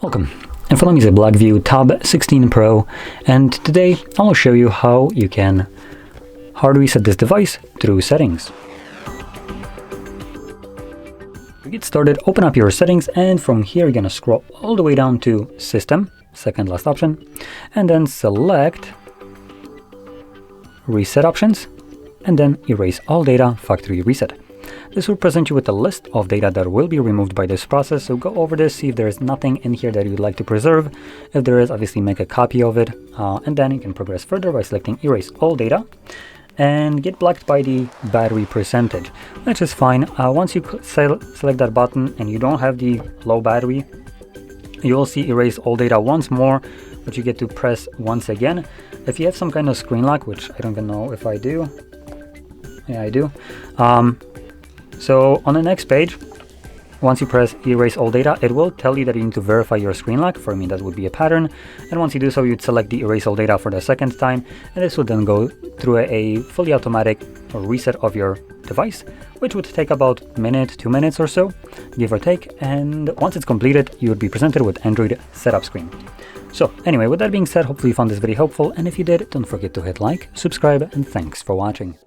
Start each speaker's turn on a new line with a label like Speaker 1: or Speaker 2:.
Speaker 1: Welcome. In front of me is a BLACKVIEW Tab 16 Pro, and today I will show you how you can hard reset this device through settings. To get started, open up your settings, and from here you're going to scroll all the way down to System, second last option, and then select Reset Options, and then Erase All Data Factory Reset. This will present you with a list of data that will be removed by this process, so go over this, see if there is nothing in here that you'd like to preserve. If there is, obviously make a copy of it, and then you can progress further by selecting Erase All Data and get blocked by the battery percentage, which is fine. Once you select that button and you don't have the low battery, you will see Erase All Data once more, but you get to press once again. If you have some kind of screen lock, which I don't even know if I do. Yeah, I do. So on the next page, once you press Erase All Data, it will tell you that you need to verify your screen lock. For me, that would be a pattern. And once you do so, you'd select the Erase All Data for the second time, and this would then go through a fully automatic reset of your device, which would take about a minute, 2 minutes or so, give or take. And once it's completed, you would be presented with Android setup screen. So anyway, with that being said, hopefully you found this video helpful, and if you did, don't forget to hit like, subscribe, and thanks for watching.